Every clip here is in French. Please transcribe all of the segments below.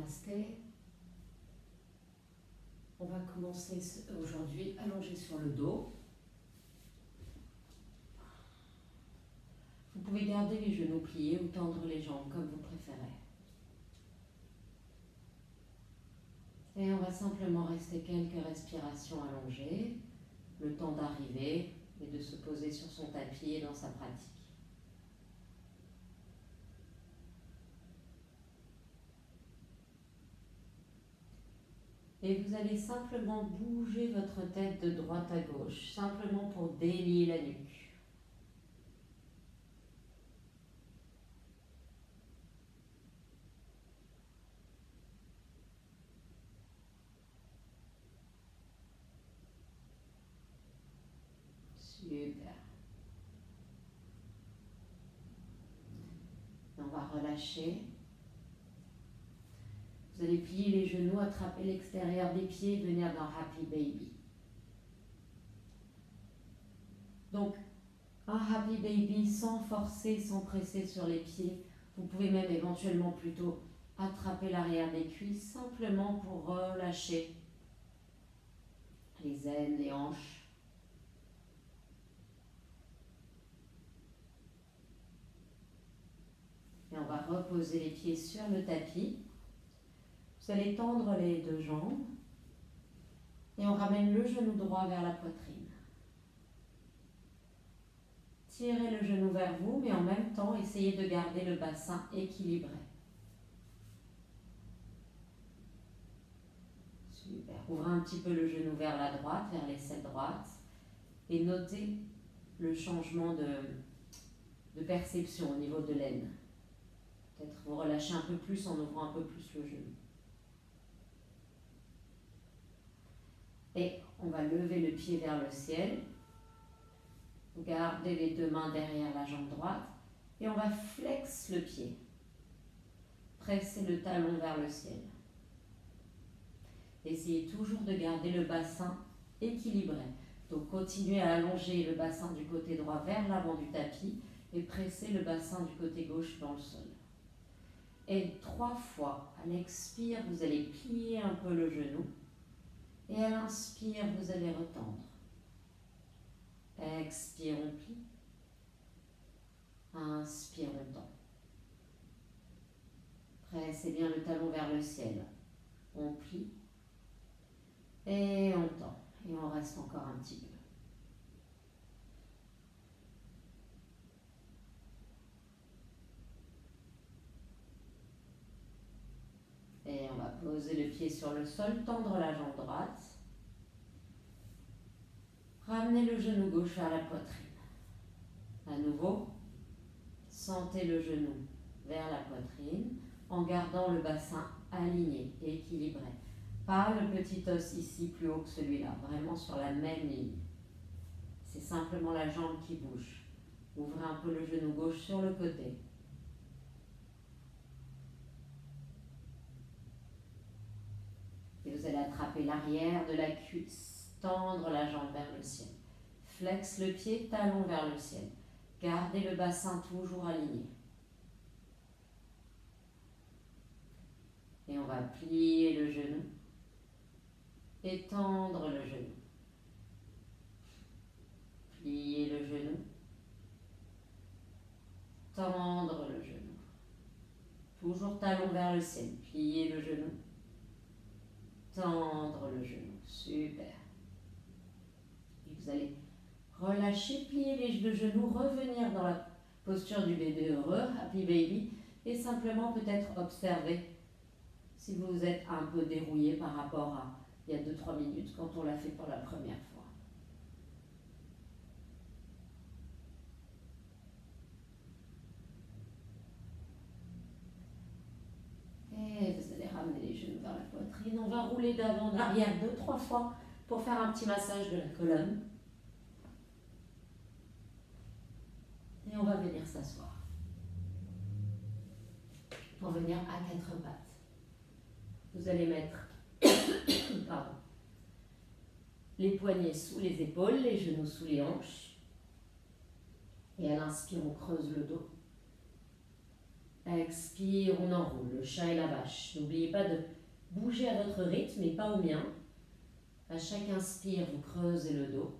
Namasté. On va commencer aujourd'hui allongé sur le dos. Vous pouvez garder les genoux pliés ou tendre les jambes comme vous préférez. Et on va simplement rester quelques respirations allongées, le temps d'arriver et de se poser sur son tapis et dans sa pratique. Et vous allez simplement bouger votre tête de droite à gauche, simplement pour délier la nuque. Super. Et on va relâcher. Vous allez plier les genoux, attraper l'extérieur des pieds et venir dans Happy Baby. Donc, un Happy Baby sans forcer, sans presser sur les pieds. Vous pouvez même éventuellement plutôt attraper l'arrière des cuisses, simplement pour relâcher les aines, les hanches. Et on va reposer les pieds sur le tapis. Vous allez tendre les deux jambes et on ramène le genou droit vers la poitrine. Tirez le genou vers vous, mais en même temps, essayez de garder le bassin équilibré. Super. Ouvrez un petit peu le genou vers la droite, vers l'aisselle droite, et notez le changement de perception au niveau de l'aine. Peut-être vous relâchez un peu plus en ouvrant un peu plus le genou. Et on va lever le pied vers le ciel. Vous gardez les deux mains derrière la jambe droite et on va flex le pied. Pressez le talon vers le ciel. Essayez toujours de garder le bassin équilibré. Donc continuez à allonger le bassin du côté droit vers l'avant du tapis et pressez le bassin du côté gauche dans le sol. Et 3 fois, à l'expire, vous allez plier un peu le genou. Et à l'inspire, vous allez retendre. Expire, on plie. Inspire, on tend. Pressez bien le talon vers le ciel. On plie. Et on tend. Et on reste encore un petit peu. Et on va poser le pied sur le sol, tendre la jambe droite. Ramenez le genou gauche vers la poitrine. À nouveau, sentez le genou vers la poitrine en gardant le bassin aligné et équilibré. Pas le petit os ici plus haut que celui-là, vraiment sur la même ligne. C'est simplement la jambe qui bouge. Ouvrez un peu le genou gauche sur le côté. Et vous allez attraper l'arrière de la cuisse, tendre la jambe vers le ciel. Flex le pied, talon vers le ciel. Gardez le bassin toujours aligné. Et on va plier le genou et tendre le genou. Plier le genou, tendre le genou. Toujours talon vers le ciel. Plier le genou, tendre le genou. Super. Et vous allez relâcher, plier le genou, revenir dans la posture du bébé heureux, Happy Baby, et simplement peut-être observer si vous êtes un peu dérouillé par rapport à il y a 2-3 minutes quand on l'a fait pour la première fois. Et vous allez ramener les genoux vers la poitrine. On va rouler d'avant, d'arrière 2-3 fois pour faire un petit massage de la colonne. Et on va venir s'asseoir. Pour venir à 4 pattes. Vous allez mettre les poignets sous les épaules, les genoux sous les hanches. Et à l'inspire, on creuse le dos. Expire, on enroule, le chat et la vache. N'oubliez pas de bouger à votre rythme et pas au mien. À chaque inspire, vous creusez le dos.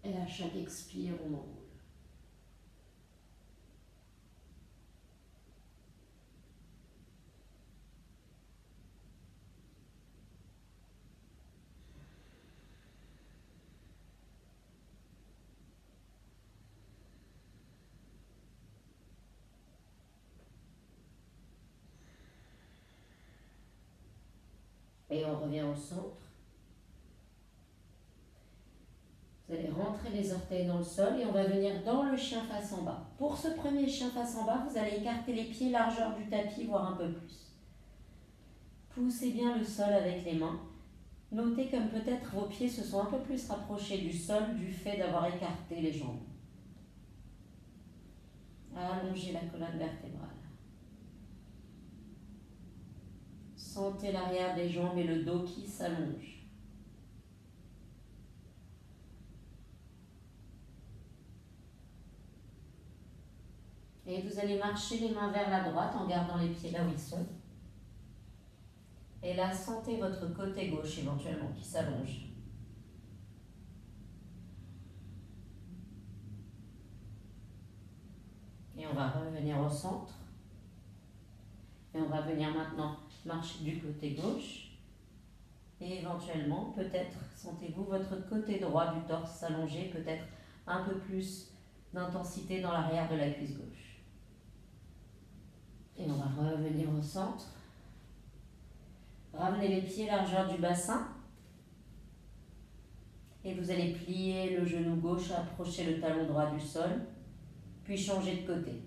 Et à chaque expire, on enroule. Et on revient au centre. Vous allez rentrer les orteils dans le sol et on va venir dans le chien face en bas. Pour ce premier chien face en bas, vous allez écarter les pieds largeur du tapis, voire un peu plus. Poussez bien le sol avec les mains. Notez comme peut-être vos pieds se sont un peu plus rapprochés du sol du fait d'avoir écarté les jambes. Allongez la colonne vertébrale. Sentez l'arrière des jambes et le dos qui s'allonge. Et vous allez marcher les mains vers la droite en gardant les pieds là où ils sont. Et là, sentez votre côté gauche éventuellement qui s'allonge. Et on va revenir au centre. Et on va venir maintenant marcher du côté gauche. Et éventuellement, peut-être, sentez-vous votre côté droit du torse s'allonger, peut-être un peu plus d'intensité dans l'arrière de la cuisse gauche. Et on va revenir au centre. Ramenez les pieds largeur du bassin. Et vous allez plier le genou gauche, approcher le talon droit du sol, puis changer de côté.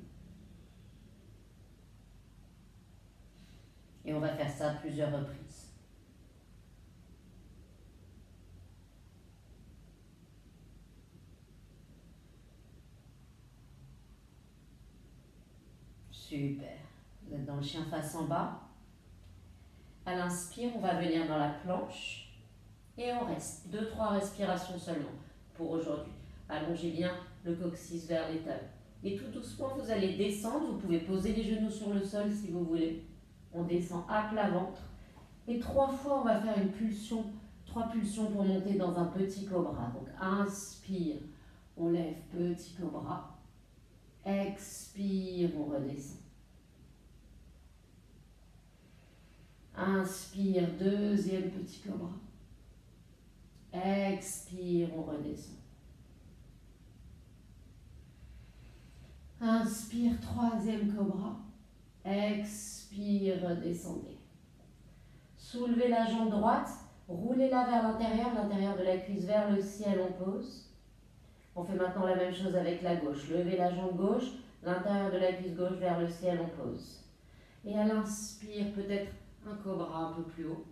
Et on va faire ça à plusieurs reprises. Super. Vous êtes dans le chien face en bas. À l'inspire, on va venir dans la planche et on reste. 2-3 respirations seulement pour aujourd'hui. Allongez bien le coccyx vers les talons. Et tout doucement, vous allez descendre. Vous pouvez poser les genoux sur le sol si vous voulez. On descend à plat ventre. Et 3 fois, on va faire une pulsion, 3 pulsions pour monter dans un petit cobra. Donc, inspire, on lève, petit cobra. Expire, on redescend. Inspire, deuxième petit cobra. Expire, on redescend. Inspire, troisième cobra. Expire, redescendez. Soulevez la jambe droite, roulez-la vers l'intérieur de la cuisse vers le ciel, on pose. On fait maintenant la même chose avec la gauche. Levez la jambe gauche, l'intérieur de la cuisse gauche vers le ciel, on pose. Et à l'inspire, peut-être un cobra un peu plus haut.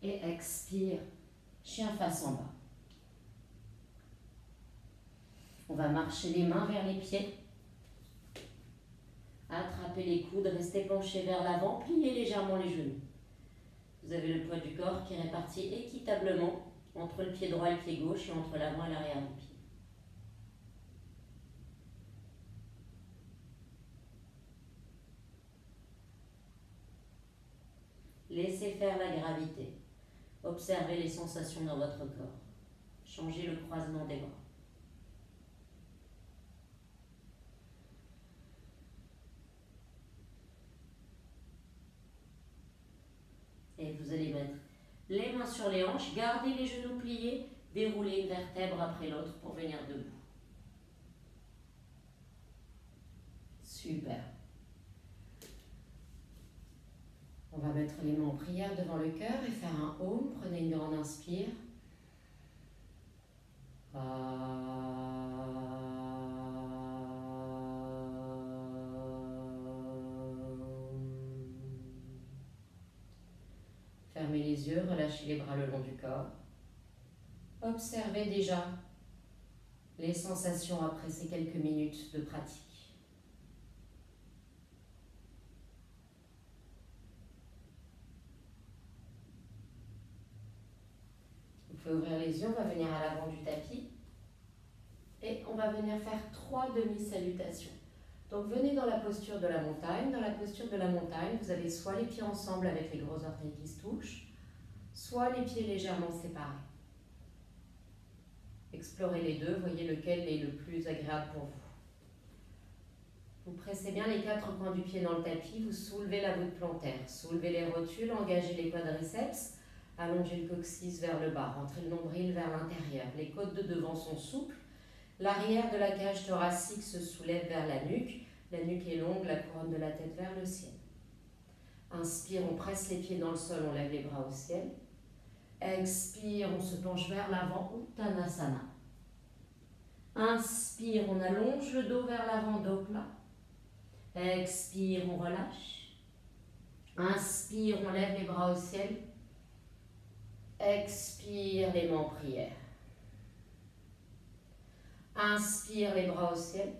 Et expire, chien face en bas. On va marcher les mains vers les pieds. Attrapez les coudes, restez penchés vers l'avant, pliez légèrement les genoux. Vous avez le poids du corps qui est réparti équitablement entre le pied droit et le pied gauche et entre l'avant et l'arrière du pied. Laissez faire la gravité. Observez les sensations dans votre corps. Changez le croisement des bras. Et vous allez mettre les mains sur les hanches, gardez les genoux pliés, déroulez une vertèbre après l'autre pour venir debout. Super. On va mettre les mains en prière devant le cœur et faire un Om. Prenez une grande inspire. Fermez les yeux, relâchez les bras le long du corps. Observez déjà les sensations après ces quelques minutes de pratique. Vous pouvez ouvrir les yeux, on va venir à l'avant du tapis et on va venir faire 3 demi-salutations. Donc venez dans la posture de la montagne. Dans la posture de la montagne, vous avez soit les pieds ensemble avec les gros orteils qui se touchent, soit les pieds légèrement séparés. Explorez les deux, voyez lequel est le plus agréable pour vous. Vous pressez bien les 4 coins du pied dans le tapis, vous soulevez la voûte plantaire, soulevez les rotules, engagez les quadriceps, allongez le coccyx vers le bas, rentrez le nombril vers l'intérieur. Les côtes de devant sont souples, l'arrière de la cage thoracique se soulève vers la nuque est longue, la couronne de la tête vers le ciel. Inspire, on presse les pieds dans le sol, on lève les bras au ciel. Expire, on se penche vers l'avant, Uttanasana. Inspire, on allonge le dos vers l'avant, dos plat. Expire, on relâche. Inspire, on lève les bras au ciel. Expire, les mains en prière. Inspire, les bras au ciel.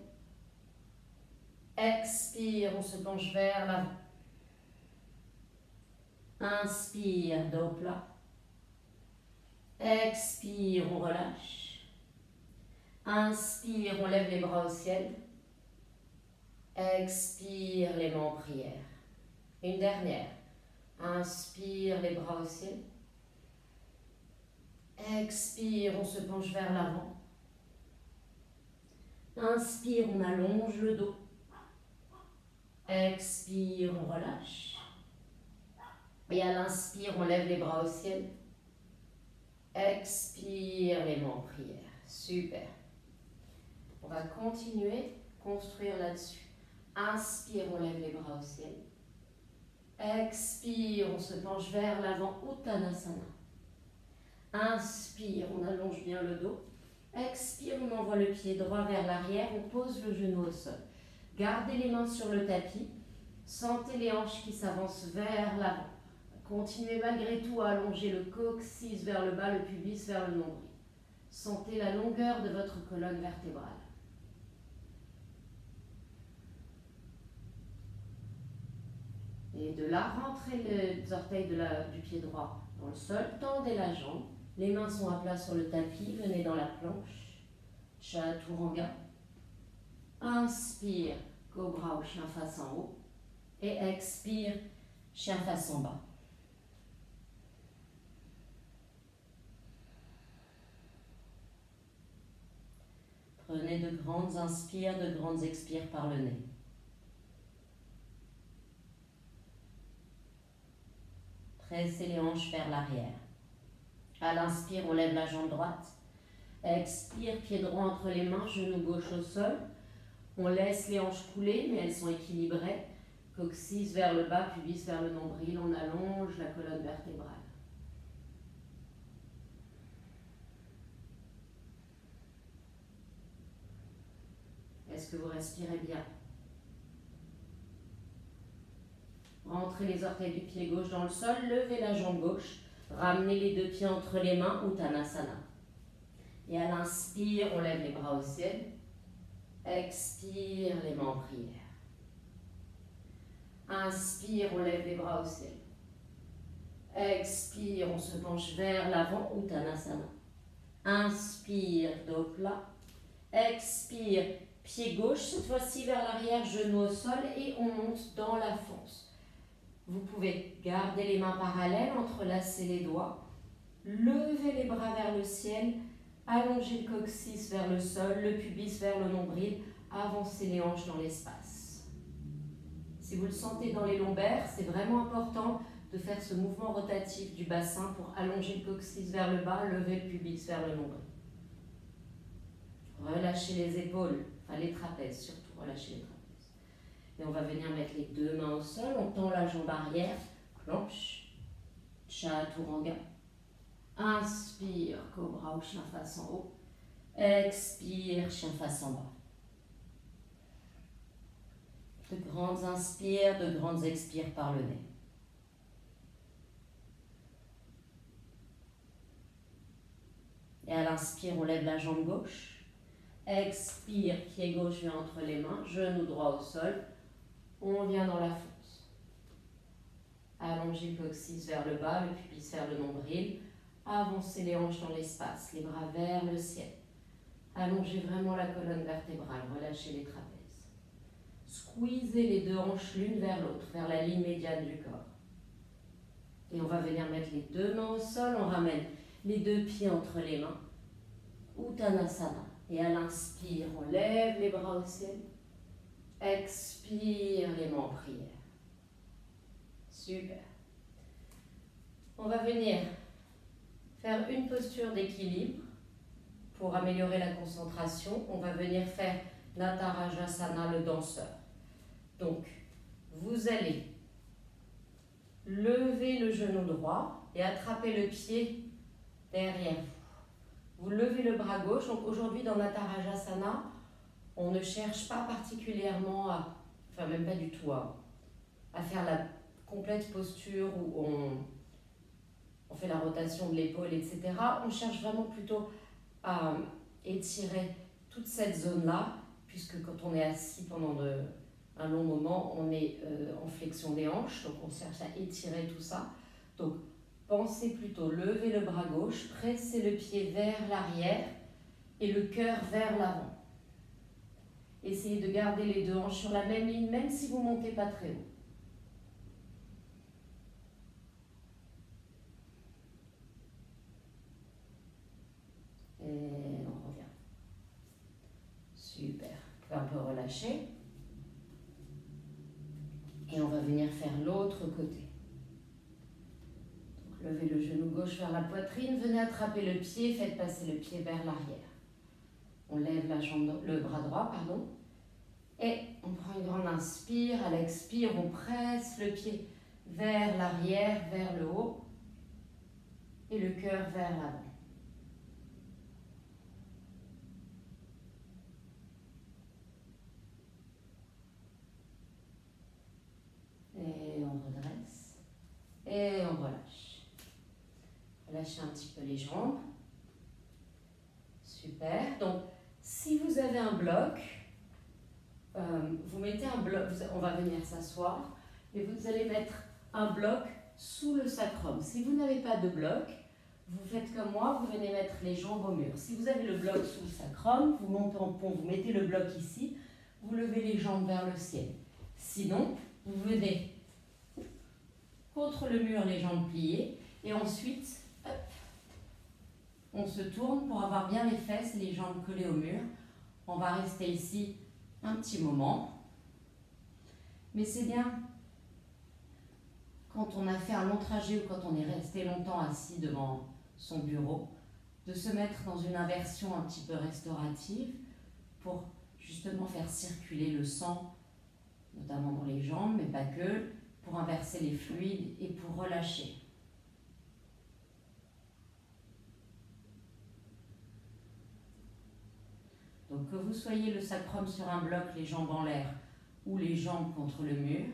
Expire, on se penche vers l'avant. Inspire, dos plat. Expire, on relâche. Inspire, on lève les bras au ciel. Expire, les mains en prière. Une dernière. Inspire, les bras au ciel. Expire, on se penche vers l'avant. Inspire, on allonge le dos. Expire, on relâche. Et à l'inspire, on lève les bras au ciel. Expire, les mains en prière. Super. On va continuer, construire là-dessus. Inspire, on lève les bras au ciel. Expire, on se penche vers l'avant, Uttanasana. Inspire, on allonge bien le dos. Expire, on envoie le pied droit vers l'arrière, on pose le genou au sol. Gardez les mains sur le tapis. Sentez les hanches qui s'avancent vers l'avant. Continuez malgré tout à allonger le coccyx vers le bas, le pubis vers le nombril. Sentez la longueur de votre colonne vertébrale. Et de là, rentrez les orteils du pied droit dans le sol, tendez la jambe. Les mains sont à plat sur le tapis, venez dans la planche. Chaturanga. Inspire, cobra ou chien face en haut. Et expire, chien face en bas. Prenez de grandes inspires, de grandes expires par le nez. Pressez les hanches vers l'arrière. À l'inspire, on lève la jambe droite. Expire, pied droit entre les mains, genou gauche au sol. On laisse les hanches couler, mais elles sont équilibrées. Coccyx vers le bas, pubis vers le nombril. On allonge la colonne vertébrale. Est-ce que vous respirez bien? Rentrez les orteils du pied gauche dans le sol, levez la jambe gauche, ramenez les deux pieds entre les mains, Uttanasana. Et à l'inspire, on lève les bras au ciel. Expire, les mains en prière. Inspire, on lève les bras au ciel. Expire, on se penche vers l'avant, Uttanasana. Inspire, dos plat. Expire, pied gauche, cette fois-ci vers l'arrière, genou au sol et on monte dans la fonce. Vous pouvez garder les mains parallèles, entrelacer les doigts, lever les bras vers le ciel, allonger le coccyx vers le sol, le pubis vers le nombril, avancer les hanches dans l'espace. Si vous le sentez dans les lombaires, c'est vraiment important de faire ce mouvement rotatif du bassin pour allonger le coccyx vers le bas, lever le pubis vers le nombril. Relâchez les épaules, enfin les trapèzes, surtout relâchez les trapèzes. Et on va venir mettre les deux mains au sol, on tend la jambe arrière, planche, chaturanga. Inspire, cobra ou chien face en haut. Expire, chien face en bas. De grandes inspires, de grandes expires par le nez. Et à l'inspire, on lève la jambe gauche. Expire, pied gauche vient entre les mains, genou droit au sol. On vient dans la fonce. Allongez le coccyx vers le bas, le pubis vers le nombril. Avancez les hanches dans l'espace, les bras vers le ciel. Allongez vraiment la colonne vertébrale, relâchez les trapèzes. squeezer les deux hanches l'une vers l'autre, vers la ligne médiane du corps. Et on va venir mettre les deux mains au sol, on ramène les deux pieds entre les mains. Uttanasana. Et à l'inspire, on lève les bras au ciel. Expire les mains en prière. Super. On va venir faire une posture d'équilibre pour améliorer la concentration. On va venir faire Natarajasana, le danseur. Donc, vous allez lever le genou droit et attraper le pied derrière vous. Vous levez le bras gauche. Donc aujourd'hui dans Natarajasana, on ne cherche pas particulièrement enfin même pas du tout à faire la complète posture où on fait la rotation de l'épaule, etc. On cherche vraiment plutôt à étirer toute cette zone-là, puisque quand on est assis pendant un long moment, on est en flexion des hanches, donc on cherche à étirer tout ça. Donc pensez plutôt lever le bras gauche, presser le pied vers l'arrière et le cœur vers l'avant. Essayez de garder les deux hanches sur la même ligne, même si vous ne montez pas très haut. Et on revient. Super. Vous pouvez un peu relâcher. Et on va venir faire l'autre côté. Donc, levez le genou gauche vers la poitrine, venez attraper le pied, faites passer le pied vers l'arrière. On lève le bras droit, pardon. Et on prend une grande inspire. À l'expire, on presse le pied vers l'arrière, vers le haut. Et le cœur vers l'avant. Et on redresse. Et on relâche. Relâchez un petit peu les jambes. Super. Donc, si vous avez un bloc, vous mettez un bloc, on va venir s'asseoir, et vous allez mettre un bloc sous le sacrum. Si vous n'avez pas de bloc, vous faites comme moi, vous venez mettre les jambes au mur. Si vous avez le bloc sous le sacrum, vous montez en pont, vous mettez le bloc ici, vous levez les jambes vers le ciel. Sinon, vous venez contre le mur, les jambes pliées, et ensuite, hop, on se tourne pour avoir bien les fesses et les jambes collées au mur. On va rester ici un petit moment. Mais c'est bien, quand on a fait un long trajet ou quand on est resté longtemps assis devant son bureau, de se mettre dans une inversion un petit peu restaurative pour justement faire circuler le sang, notamment dans les jambes, mais pas que, pour inverser les fluides et pour relâcher. Donc que vous soyez le sacrum sur un bloc, les jambes en l'air ou les jambes contre le mur,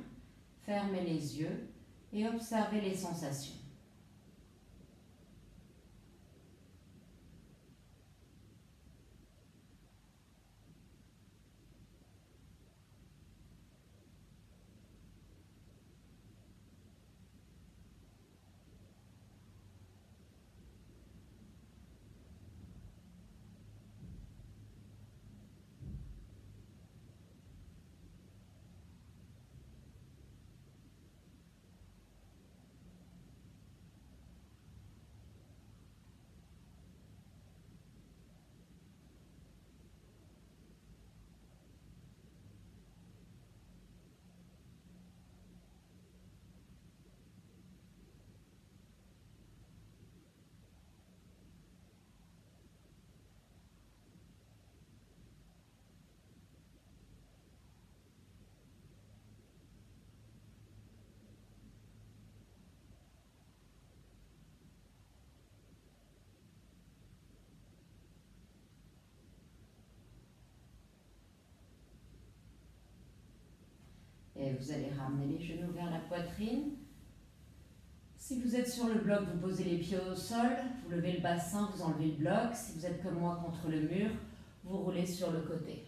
fermez les yeux et observez les sensations. Et vous allez ramener les genoux vers la poitrine. Si vous êtes sur le bloc, vous posez les pieds au sol, vous levez le bassin, vous enlevez le bloc. Si vous êtes comme moi contre le mur, vous roulez sur le côté.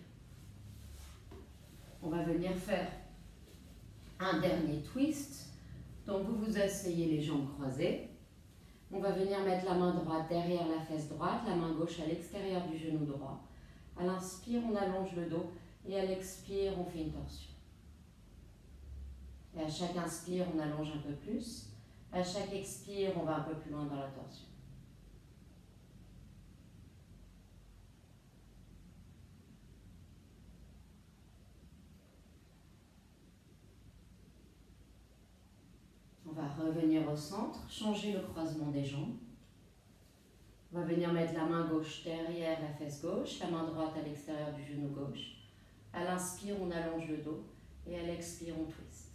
On va venir faire un dernier twist. Donc vous vous asseyez les jambes croisées. On va venir mettre la main droite derrière la fesse droite, la main gauche à l'extérieur du genou droit. À l'inspire, on allonge le dos et à l'expire, on fait une torsion. Et à chaque inspire, on allonge un peu plus. À chaque expire, on va un peu plus loin dans la torsion. On va revenir au centre, changer le croisement des jambes. On va venir mettre la main gauche derrière la fesse gauche, la main droite à l'extérieur du genou gauche. À l'inspire, on allonge le dos et à l'expire, on twist.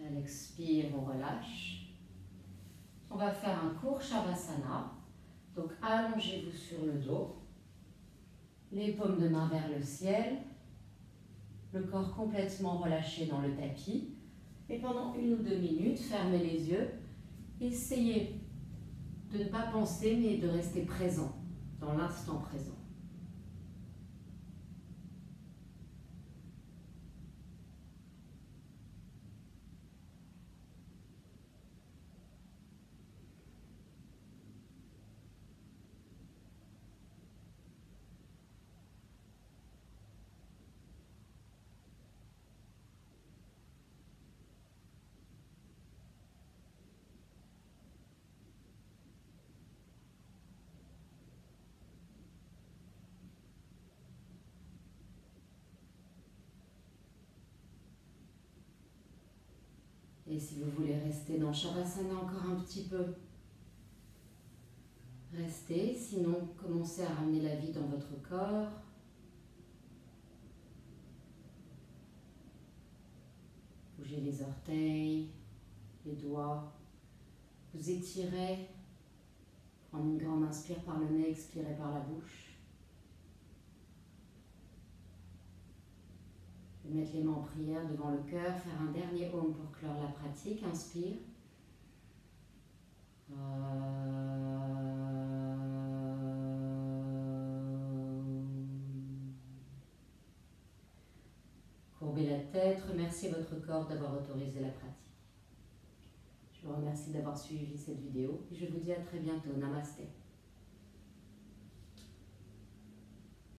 À l'expire, on relâche. On va faire un court Shavasana. Donc allongez-vous sur le dos, les paumes de main vers le ciel, le corps complètement relâché dans le tapis. Et pendant 1 ou 2 minutes, fermez les yeux. Essayez de ne pas penser, mais de rester présent, dans l'instant présent. Et si vous voulez rester dans Shavasana encore un petit peu, restez. Sinon, commencez à ramener la vie dans votre corps. Bougez les orteils, les doigts. Vous étirez. Prenez une grande inspire par le nez, expirez par la bouche. Mettre les mains en prière devant le cœur, faire un dernier Om pour clore la pratique. Inspire. Courbez la tête, remerciez votre corps d'avoir autorisé la pratique. Je vous remercie d'avoir suivi cette vidéo et je vous dis à très bientôt. Namasté.